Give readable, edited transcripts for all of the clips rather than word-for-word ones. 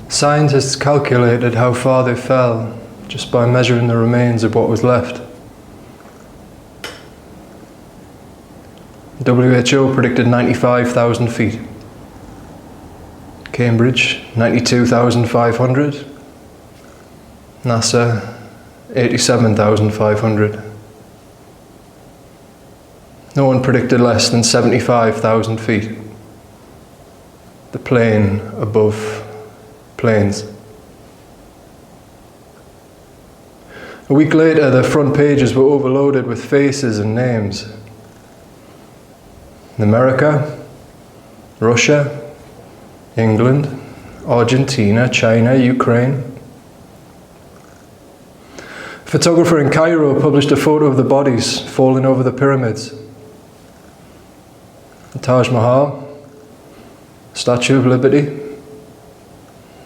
Scientists calculated how far they fell just by measuring the remains of what was left. WHO predicted 95,000 feet. Cambridge, 92,500. NASA, 87,500. No one predicted less than 75,000 feet. The plane above planes. A week later, the front pages were overloaded with faces and names. America, Russia, England, Argentina, China, Ukraine. A photographer in Cairo published a photo of the bodies falling over the pyramids. The Taj Mahal, Statue of Liberty,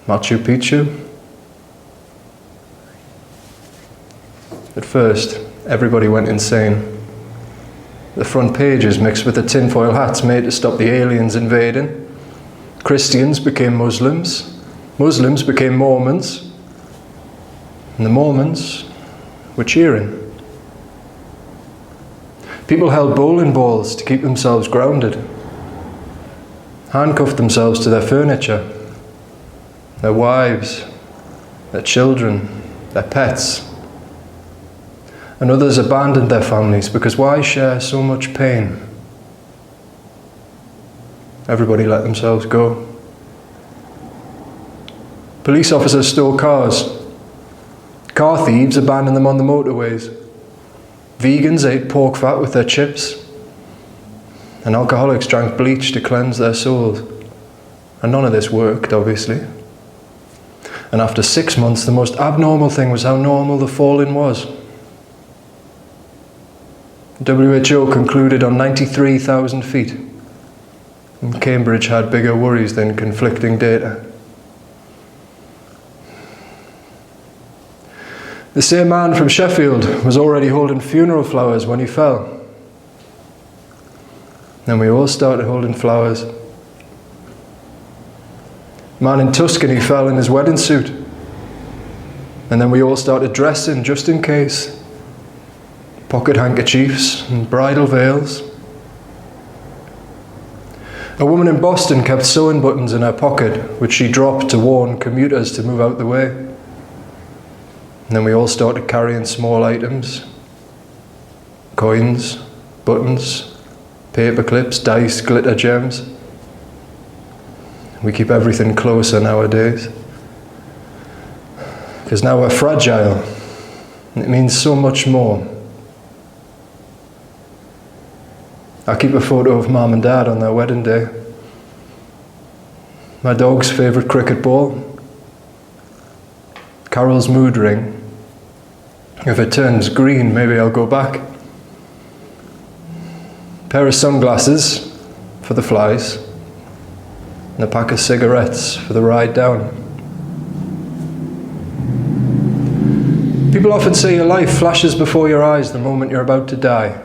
Machu Picchu. At first, everybody went insane. The front pages mixed with the tinfoil hats made to stop the aliens invading. Christians became Muslims. Muslims became Mormons. And the Mormons were cheering. People held bowling balls to keep themselves grounded. Handcuffed themselves to their furniture, their wives, their children, their pets. And others abandoned their families because why share so much pain? Everybody let themselves go. Police officers stole cars. Car thieves abandoned them on the motorways. Vegans ate pork fat with their chips. And alcoholics drank bleach to cleanse their souls. And none of this worked, obviously. And after 6 months, the most abnormal thing was how normal the falling was. WHO concluded on 93,000 feet. And Cambridge had bigger worries than conflicting data. The same man from Sheffield was already holding funeral flowers when he fell. Then we all started holding flowers. A man in Tuscany fell in his wedding suit. And then we all started dressing just in case. Pocket handkerchiefs and bridal veils. A woman in Boston kept sewing buttons in her pocket, which she dropped to warn commuters to move out the way. And then we all started carrying small items. Coins, buttons, paper clips, dice, glitter gems. We keep everything closer nowadays. Because now we're fragile. And it means so much more. I keep a photo of Mum and Dad on their wedding day. My dog's favourite cricket ball. Carol's mood ring. If it turns green, maybe I'll go back. Pair of sunglasses for the flies. And a pack of cigarettes for the ride down. People often say your life flashes before your eyes the moment you're about to die.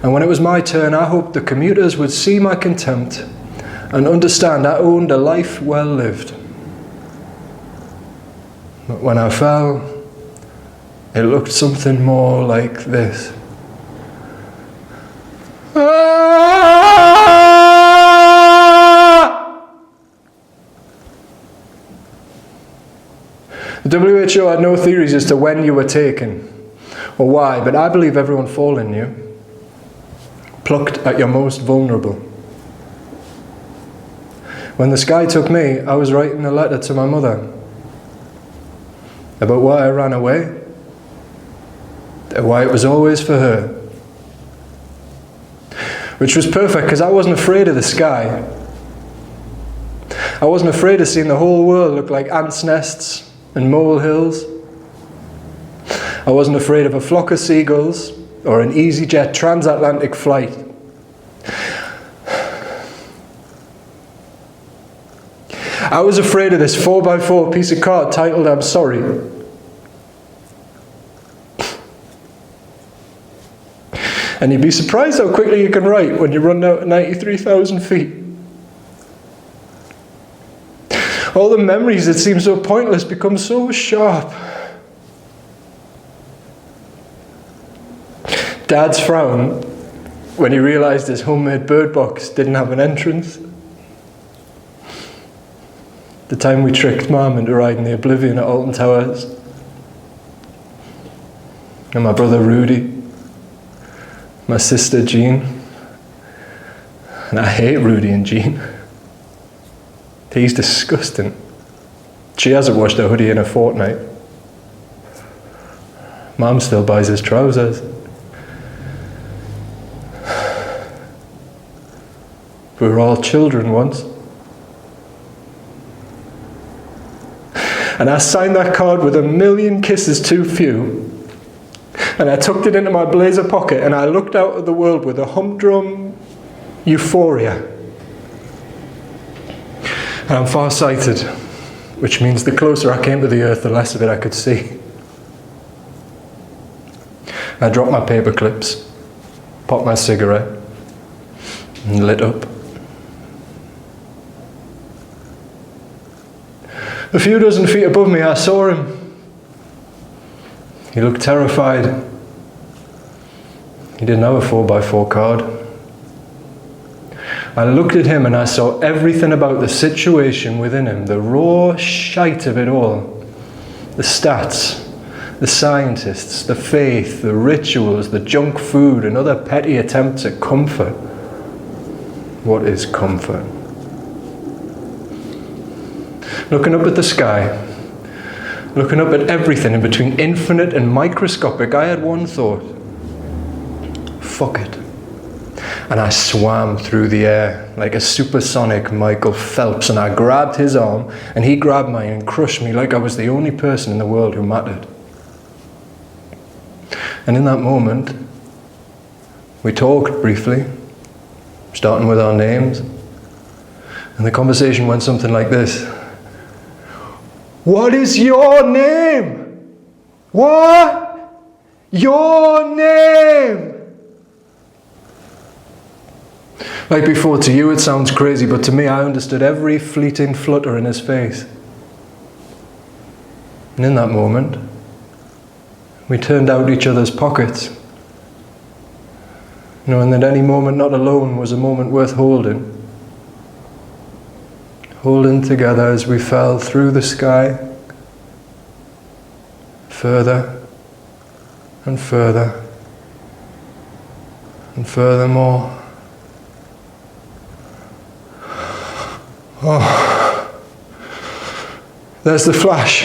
And when it was my turn, I hoped the commuters would see my contempt and understand I owned a life well lived. But when I fell, it looked something more like this. The WHO had no theories as to when you were taken or why, but I believe everyone falling knew. Plucked at your most vulnerable. When the sky took me, I was writing a letter to my mother about why I ran away, and why it was always for her. Which was perfect because I wasn't afraid of the sky. I wasn't afraid of seeing the whole world look like ants' nests and molehills. I wasn't afraid of a flock of seagulls or an EasyJet transatlantic flight. I was afraid of this 4x4 piece of card titled "I'm sorry." And you'd be surprised how quickly you can write when you run out at 93,000 feet. All the memories that seem so pointless become so sharp. Dad's frown when he realised his homemade bird box didn't have an entrance. The time we tricked Mum into riding the Oblivion at Alton Towers. And my brother Rudy. My sister Jean. And I hate Rudy and Jean. He's disgusting. She hasn't washed her hoodie in a fortnight. Mum still buys his trousers. We were all children once. And I signed that card with 1,000,000 kisses too few. And I tucked it into my blazer pocket and I looked out at the world with a humdrum euphoria. And I'm far-sighted, which means the closer I came to the earth, the less of it I could see. I dropped my paper clips, popped my cigarette, and lit up. A few dozen feet above me, I saw him. He looked terrified. He didn't have a 4x4 card. I looked at him and I saw everything about the situation within him, the raw shite of it all. The stats, the scientists, the faith, the rituals, the junk food, and other petty attempts at comfort. What is comfort? Looking up at the sky, looking up at everything in between infinite and microscopic, I had one thought. Fuck it. And I swam through the air like a supersonic Michael Phelps, and I grabbed his arm and he grabbed mine and crushed me like I was the only person in the world who mattered. And in that moment, we talked briefly, starting with our names, and the conversation went something like this. What is your name? What? Your name? Like before, to you it sounds crazy, but to me I understood every fleeting flutter in his face. And in that moment, we turned out each other's pockets, knowing that any moment not alone was a moment worth holding. Holding together as we fell through the sky, further and further and furthermore. Oh, there's the flash